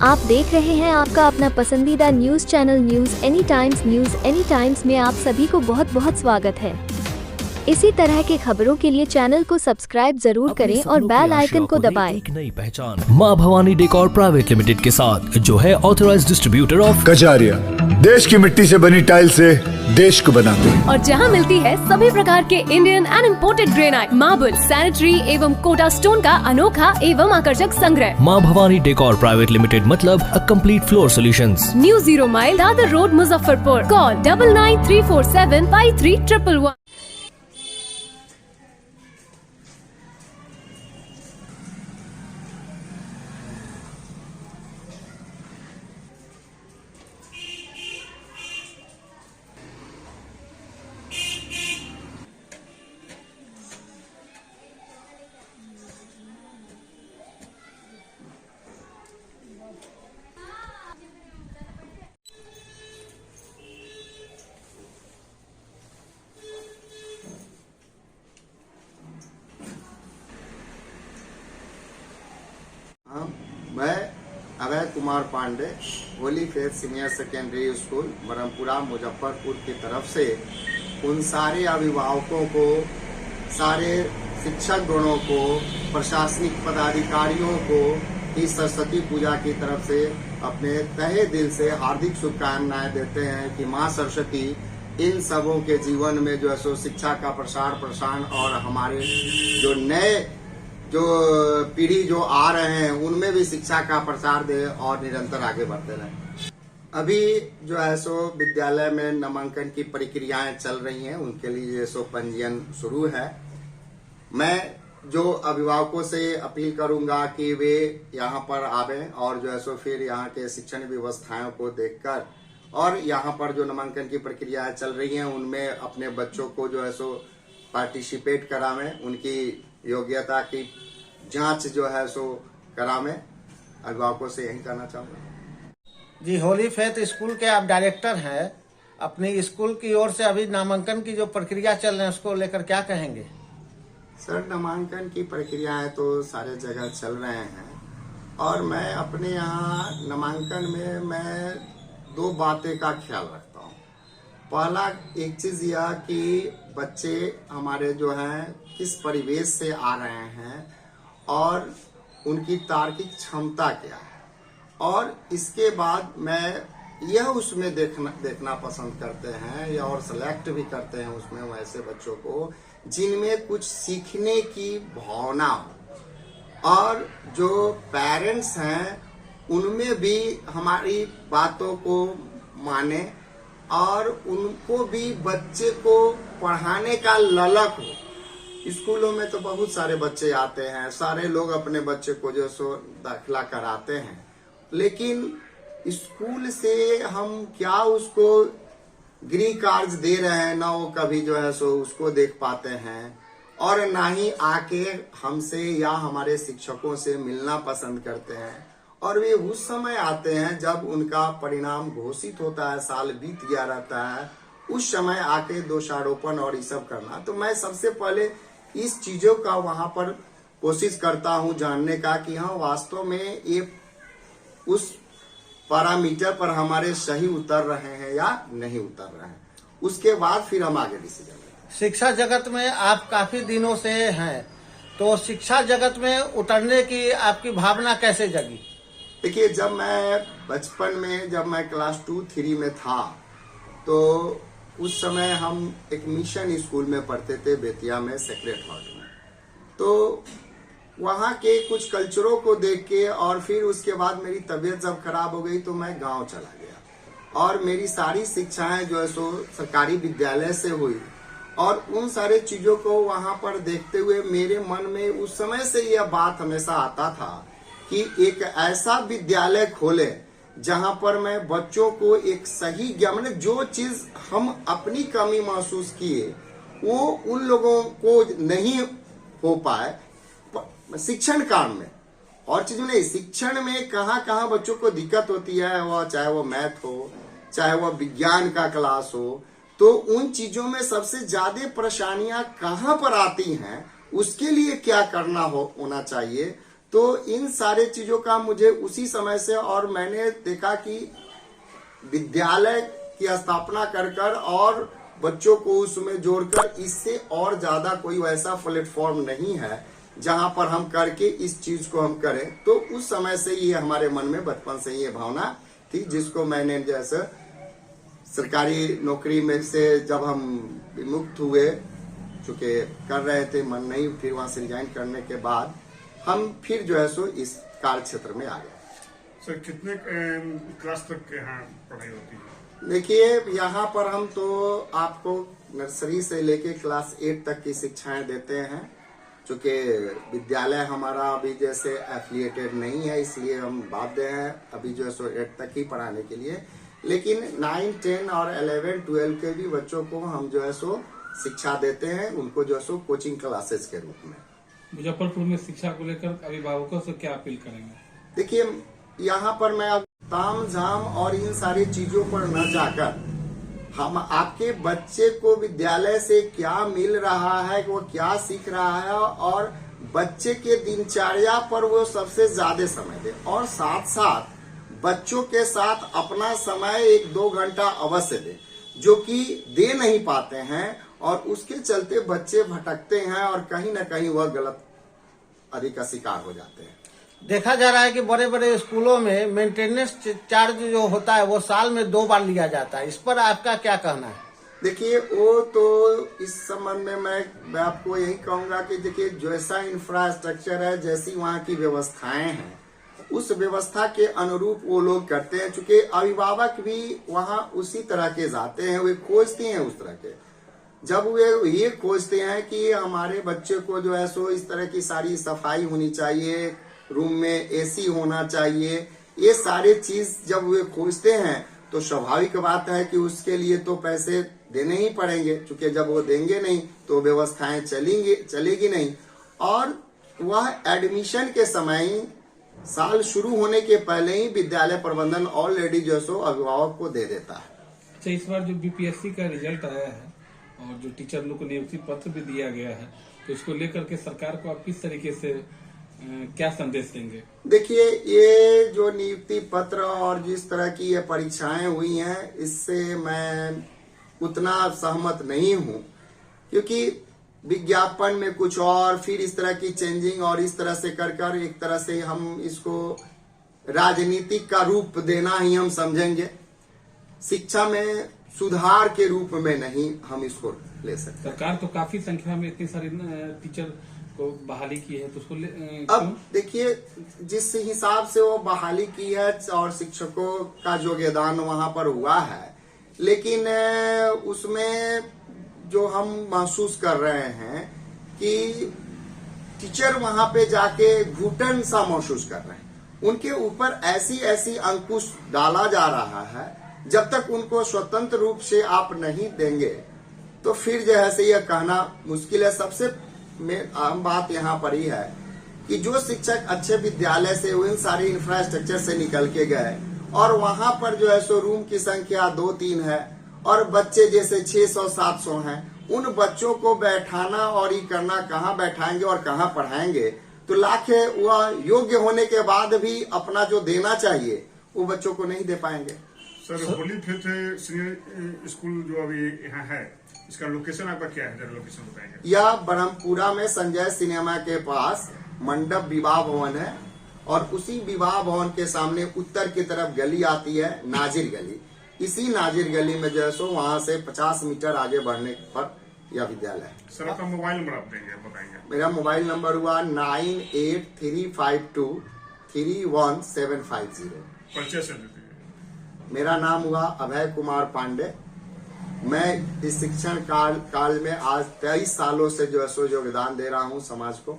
आप देख रहे हैं आपका अपना पसंदीदा news channel news any times में आप सभी को बहुत बहुत स्वागत है। इसी तरह के खबरों के लिए चैनल को सब्सक्राइब जरूर करें और बेल आइकन को दबाएं। एक नई पहचान मां भवानी डेकोर प्राइवेट लिमिटेड के साथ, जो है ऑथराइज्ड डिस्ट्रीब्यूटर ऑफ कजारिया। देश की मिट्टी से बनी टाइल से देश को बनाते हैं और जहां मिलती है सभी प्रकार के Indian and imported granite, marble, sanitary एवं कोटा स्टोन का अनोखा एवं आकर्षक संग्रह। मां भवानी डेकोर प्राइवेट लिमिटेड मतलब a complete floor solutions. New 0 mile Dadar road, Muzaffarpur. Call 9934753111। मैं Abhay Kumar Pandey, Holy Faith senior secondary school Barampura Muzaffarpur की तरफ से उन सारे अभिभावकों को, सारे शिक्षक गणों को, प्रशासनिक पदाधिकारियों को इस सरस्वती पूजा की तरफ से अपने तहे दिल से हार्दिक शुभकामनाएं देते हैं कि मां सरस्वती इन सबों के जीवन में जो है सो शिक्षा का प्रसार प्रसार और हमारे जो नए जो पीढ़ी जो आ रहे हैं उनमें भी शिक्षा का प्रसार दे और निरंतर आगे बढ़ते रहे। अभी जो है सो विद्यालय में नामांकन की प्रक्रियाएं चल रही हैं, उनके लिए सो पंजीयन शुरू है। मैं जो अभिभावकों से अपील करूंगा कि वे यहाँ पर आवें और जो है सो फिर यहाँ के शिक्षण व्यवस्थाओं को देखकर और यहाँ पर जो नामांकन की प्रक्रियाएं चल रही हैं उनमें अपने बच्चों को जो है सो पार्टिसिपेट करावें, उनकी योग्यता की जांच जो है सो करावें। अभिभावकों से यही कहना चाहूँगा। जी, होली फेथ स्कूल के आप डायरेक्टर हैं, अपनी स्कूल की ओर से अभी नामांकन की जो प्रक्रिया चल रही है उसको लेकर क्या कहेंगे? सर, नामांकन की प्रक्रियाएं तो सारे जगह चल रहे हैं और मैं अपने यहाँ नामांकन में मैं दो बातें का ख्याल रखता हूँ। पहला एक चीज यह कि बच्चे हमारे जो हैं किस परिवेश से आ रहे हैं और उनकी तार्किक क्षमता क्या है, और इसके बाद मैं यह उसमें देखना पसंद करते हैं या और सेलेक्ट भी करते हैं उसमें वैसे बच्चों को जिनमें कुछ सीखने की भावना हो, और जो पेरेंट्स हैं उनमें भी हमारी बातों को माने और उनको भी बच्चे को पढ़ाने का ललक हो। स्कूलों में तो बहुत सारे बच्चे आते हैं, सारे लोग अपने बच्चे को जो सो दाखिला कराते हैं, लेकिन स्कूल से हम क्या उसको गृह कार्य दे रहे हैं ना वो कभी जो है सो उसको देख पाते हैं, और ना ही आके हमसे या हमारे शिक्षकों से मिलना पसंद करते हैं। और वे उस समय आते हैं जब उनका परिणाम घोषित होता है, साल बीत गया रहता है, उस समय आके दोषारोपण और ये सब करना। तो मैं सबसे पहले इस चीजों का वहां पर कोशिश करता हूं जानने का कि हाँ वास्तव में ये उस पैरामीटर पर हमारे सही उतर रहे हैं या नहीं उतर रहे हैं। उसके बाद फिर हम आगे डिसीजन लेंगे। शिक्षा जगत में आप काफी दिनों से हैं, तो शिक्षा जगत में उतरने की आपकी भावना कैसे जगी? देखिए, जब मैं बचपन में जब मैं क्लास 2-3 में था तो उस समय हम एक मिशन स्कूल में पढ़ते थे, बेतिया में सेक्रेट हार्ट में। तो वहाँ के कुछ कल्चरों को देख के और फिर उसके बाद मेरी तबीयत जब खराब हो गई तो मैं गांव चला गया और मेरी सारी शिक्षाएं जो है सो सरकारी विद्यालय से हुई। और उन सारे चीजों को वहाँ पर देखते हुए मेरे मन में उस समय से यह बात हमेशा आता था कि एक ऐसा विद्यालय खोले जहां पर मैं बच्चों को एक सही ज्ञान, मतलब जो चीज हम अपनी कमी महसूस किए वो उन लोगों को नहीं हो पाए शिक्षण काल में। और चीज नहीं, शिक्षण में कहाँ कहाँ बच्चों को दिक्कत होती है, वह चाहे वो मैथ हो, चाहे वह विज्ञान का क्लास हो, तो उन चीजों में सबसे ज्यादा परेशानियां कहाँ पर आती हैं, उसके लिए क्या करना होना चाहिए। तो इन सारे चीजों का मुझे उसी समय से, और मैंने देखा कि विद्यालय की स्थापना कर और बच्चों को उसमें जोड़कर, इससे और ज्यादा कोई वैसा प्लेटफॉर्म नहीं है जहां पर हम करके इस चीज को हम करें। तो उस समय से ये हमारे मन में बचपन से ये भावना थी, जिसको मैंने जैसे सरकारी नौकरी में से जब हम विमुक्त हुए, चूंकि कर रहे थे, मन नहीं, फिर वहां से रिजाइन करने के बाद हम फिर जो है सो इस कार्य क्षेत्र में आ गए। सर कितने क्लास तक के यहाँ पढ़ाई होती है? देखिए, यहाँ पर हम तो आपको नर्सरी से लेके क्लास 8 तक की शिक्षाएं देते हैं। चूंकि विद्यालय हमारा अभी जैसे एफिलिएटेड नहीं है, इसलिए हम बाध्य हैं अभी जो है सो 8 तक ही पढ़ाने के लिए। लेकिन 9, 10 और 11, 12 के भी बच्चों को हम जो है सो शिक्षा देते हैं, उनको जो है सो कोचिंग क्लासेस के रूप में। मुजफ्फरपुर में शिक्षा को लेकर अभिभावकों से क्या अपील करेंगे? देखिए, यहाँ पर मैं अब ताम झाम और इन सारी चीजों पर न जाकर, हम आपके बच्चे को विद्यालय से क्या मिल रहा है, वो क्या सीख रहा है, और बच्चे के दिनचर्या पर वो सबसे ज्यादा समय दे, और साथ साथ बच्चों के साथ अपना समय 1-2 घंटा अवश्य दे, जो कि दे नहीं पाते हैं, और उसके चलते बच्चे भटकते हैं और कहीं न कहीं वह गलत आदि का शिकार हो जाते हैं। देखा जा रहा है कि बड़े बड़े स्कूलों में मेंटेनेंस चार्ज जो होता है वो साल में 2 बार लिया जाता है। इस पर आपका क्या कहना है? देखिए, वो तो इस संबंध में मैं आपको यही कहूंगा कि देखिए, जैसा इंफ्रास्ट्रक्चर है, जैसी वहाँ की व्यवस्थाएं हैं, उस व्यवस्था के अनुरूप वो लोग करते हैं। चूंकि अभिभावक भी वहाँ उसी तरह के जाते हैं, वे खोजते हैं उस तरह के। जब वे ये खोजते हैं कि हमारे बच्चे को जो है सो इस तरह की सारी सफाई होनी चाहिए, रूम में एसी होना चाहिए, ये सारे चीज जब वे खोजते हैं तो स्वाभाविक बात है कि उसके लिए तो पैसे देने ही पड़ेंगे। क्योंकि जब वो देंगे नहीं तो व्यवस्थाएं चलेगी नहीं। और वह एडमिशन के समय ही, साल शुरू होने के पहले ही विद्यालय प्रबंधन ऑलरेडी जो सो अभिभावक को दे देता है। अच्छा, इस बार जो बीपीएससी का रिजल्ट आया है और जो टीचर लोग को नियुक्ति पत्र भी दिया गया है, तो इसको लेकर के सरकार को आप किस तरीके से क्या संदेश देंगे? देखिए, ये जो नियुक्ति पत्र और जिस तरह की ये परीक्षाएं हुई हैं, इससे मैं उतना सहमत नहीं हूँ, क्योंकि विज्ञापन में कुछ और, फिर इस तरह की चेंजिंग और इस तरह से कर एक तरह से हम इसको राजनीतिक का रूप देना ही हम समझेंगे। शिक्षा में सुधार के रूप में नहीं हम इसको ले सकते। सरकार तो काफी संख्या में इतनी सारी टीचर को बहाली की है, तो उसको अब देखिए, जिस हिसाब से वो बहाली की है और शिक्षकों का योगदान वहां पर हुआ है, लेकिन उसमें जो हम महसूस कर रहे हैं कि टीचर वहां पे जाके घुटन सा महसूस कर रहे हैं। उनके ऊपर ऐसी अंकुश डाला जा रहा है, जब तक उनको स्वतंत्र रूप से आप नहीं देंगे तो फिर जो है से यह कहना मुश्किल है। सबसे अहम बात यहाँ पर ही है कि जो शिक्षक अच्छे विद्यालय से, उन सारे इंफ्रास्ट्रक्चर से निकल के गए, और वहां पर जो है सो रूम की संख्या 2-3 है और बच्चे जैसे 600-700 हैं, उन बच्चों को बैठाना और ये करना, कहाँ बैठाएंगे और कहाँ पढ़ाएंगे? तो लाखे वह योग्य होने के बाद भी अपना जो देना चाहिए वो बच्चों को नहीं दे पाएंगे। Sir, Holi Faith senior school जो अभी यहाँ है, इसका लोकेशन आपका क्या है? जरा लोकेशन बताएंगे। यह ब्रह्मपुरा में संजय सिनेमा के पास मंडप विवाह भवन है, और उसी विवाह भवन के सामने उत्तर की तरफ गली आती है, नाजिर गली। इसी नाजिर गली में जो है सो वहाँ से 50 मीटर आगे बढ़ने पर यह विद्यालय है। सर, आपका मोबाइल नंबर आप देंगे, बताएंगे? मेरा मोबाइल नंबर हुआ 9835231750। परिचय से दीजिए। मेरा नाम हुआ अभय कुमार पांडे। मैं इस शिक्षण काल में आज 23 सालों से जो है सो योगदान दे रहा हूँ समाज को।